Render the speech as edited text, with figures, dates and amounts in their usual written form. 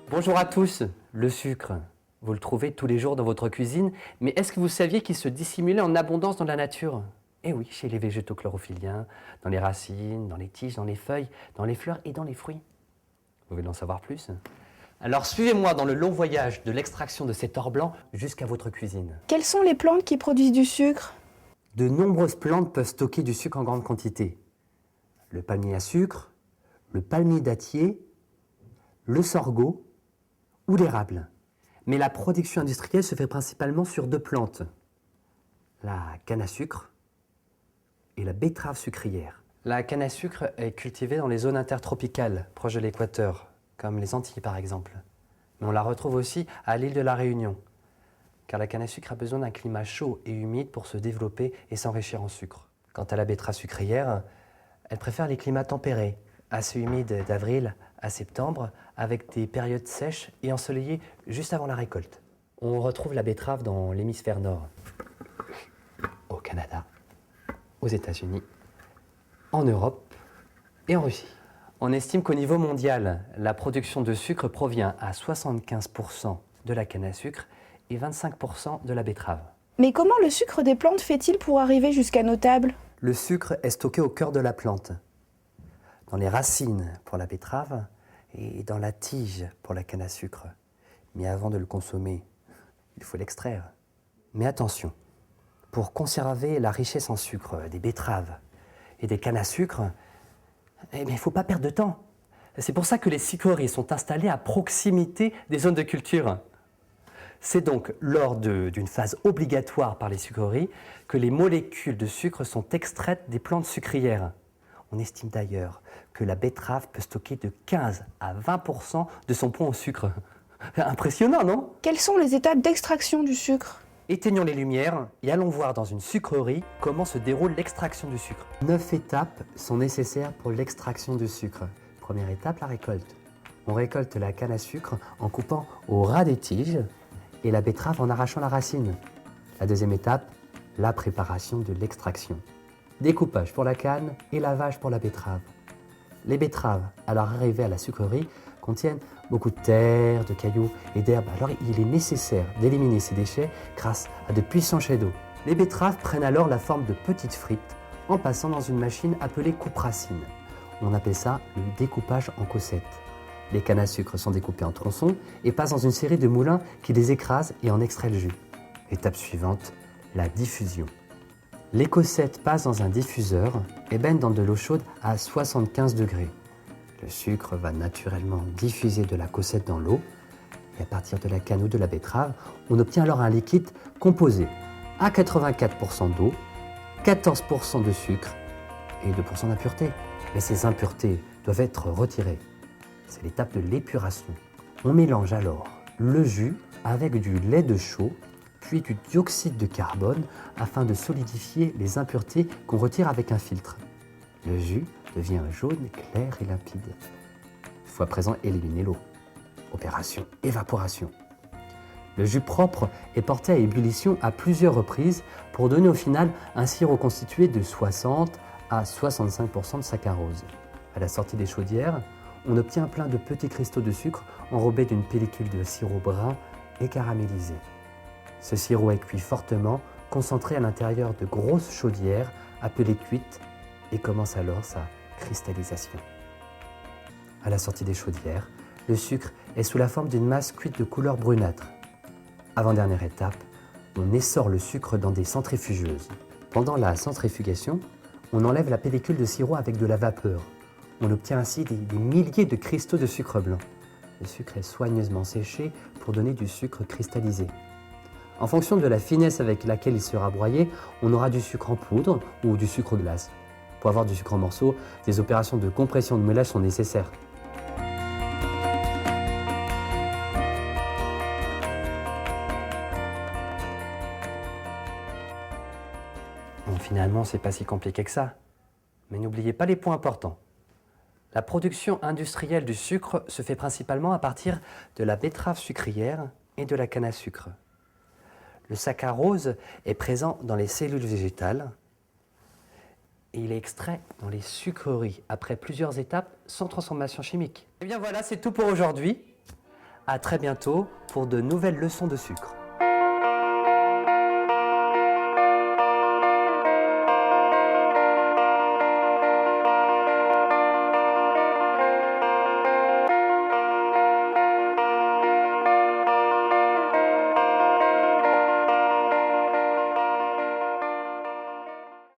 Bonjour à tous. Le sucre, vous le trouvez tous les jours dans votre cuisine, mais est-ce que vous saviez qu'il se dissimulait en abondance dans la nature? Eh oui, chez les végétaux chlorophylliens, dans les racines, dans les tiges, dans les feuilles, dans les fleurs et dans les fruits. Vous voulez en savoir plus? Alors suivez-moi dans le long voyage de l'extraction de cet or blanc jusqu'à votre cuisine. Quelles sont les plantes qui produisent du sucre? De nombreuses plantes peuvent stocker du sucre en grande quantité. Le palmier à sucre, le palmier dattier, le sorgho ou l'érable. Mais la production industrielle se fait principalement sur deux plantes, la canne à sucre et la betterave sucrière. La canne à sucre est cultivée dans les zones intertropicales, proches de l'équateur, comme les Antilles par exemple. Mais on la retrouve aussi à l'île de la Réunion, car la canne à sucre a besoin d'un climat chaud et humide pour se développer et s'enrichir en sucre. Quant à la betterave sucrière, elle préfère les climats tempérés, assez humides d'avril à septembre, avec des périodes sèches et ensoleillées juste avant la récolte. On retrouve la betterave dans l'hémisphère nord, au Canada, aux États-Unis, en Europe et en Russie. On estime qu'au niveau mondial, la production de sucre provient à 75% de la canne à sucre et 25% de la betterave. Mais comment le sucre des plantes fait-il pour arriver jusqu'à nos tables? Le sucre est stocké au cœur de la plante, dans les racines pour la betterave et dans la tige pour la canne à sucre. Mais avant de le consommer, il faut l'extraire. Mais attention, pour conserver la richesse en sucre des betteraves et des cannes à sucre, il ne faut pas perdre de temps. C'est pour ça que les sucreries sont installées à proximité des zones de culture. C'est donc lors d'une phase obligatoire par les sucreries que les molécules de sucre sont extraites des plantes sucrières. On estime d'ailleurs que la betterave peut stocker de 15 à 20% de son poids au sucre. Impressionnant, non? Quelles sont les étapes d'extraction du sucre? Éteignons les lumières et allons voir dans une sucrerie comment se déroule l'extraction du sucre. 9 étapes sont nécessaires pour l'extraction du sucre. Première étape, la récolte. On récolte la canne à sucre en coupant au ras des tiges et la betterave en arrachant la racine. La deuxième étape, la préparation de l'extraction. Découpage pour la canne et lavage pour la betterave. Les betteraves, à leur arrivée à la sucrerie, contiennent beaucoup de terre, de cailloux et d'herbes. Alors il est nécessaire d'éliminer ces déchets grâce à de puissants jets d'eau. Les betteraves prennent alors la forme de petites frites en passant dans une machine appelée coupe-racine. On appelle ça le découpage en cossettes. Les cannes à sucre sont découpées en tronçons et passent dans une série de moulins qui les écrasent et en extraient le jus. Étape suivante, la diffusion. Les cossettes passent dans un diffuseur et baignent dans de l'eau chaude à 75 degrés. Le sucre va naturellement diffuser de la cossette dans l'eau et à partir de la canne ou de la betterave, on obtient alors un liquide composé à 84% d'eau, 14% de sucre et 2% d'impuretés. Mais ces impuretés doivent être retirées. C'est l'étape de l'épuration. On mélange alors le jus avec du lait de chaux puis du dioxyde de carbone afin de solidifier les impuretés qu'on retire avec un filtre. Le jus devient jaune, clair et limpide. Il faut à présent éliminer l'eau. Opération évaporation. Le jus propre est porté à ébullition à plusieurs reprises pour donner au final un sirop constitué de 60 à 65% de saccharose. À la sortie des chaudières, on obtient plein de petits cristaux de sucre enrobés d'une pellicule de sirop brun et caramélisé. Ce sirop est cuit fortement, concentré à l'intérieur de grosses chaudières appelées cuites et commence alors sa cristallisation. À la sortie des chaudières, le sucre est sous la forme d'une masse cuite de couleur brunâtre. Avant-dernière étape, on essore le sucre dans des centrifugeuses. Pendant la centrifugation, on enlève la pellicule de sirop avec de la vapeur. On obtient ainsi des milliers de cristaux de sucre blanc. Le sucre est soigneusement séché pour donner du sucre cristallisé. En fonction de la finesse avec laquelle il sera broyé, on aura du sucre en poudre ou du sucre glace. Pour avoir du sucre en morceaux, des opérations de compression de moulage sont nécessaires. Bon, finalement, c'est pas si compliqué que ça. Mais n'oubliez pas les points importants. La production industrielle du sucre se fait principalement à partir de la betterave sucrière et de la canne à sucre. Le saccharose est présent dans les cellules végétales et il est extrait dans les sucreries après plusieurs étapes sans transformation chimique. Et bien voilà, c'est tout pour aujourd'hui. À très bientôt pour de nouvelles leçons de sucre.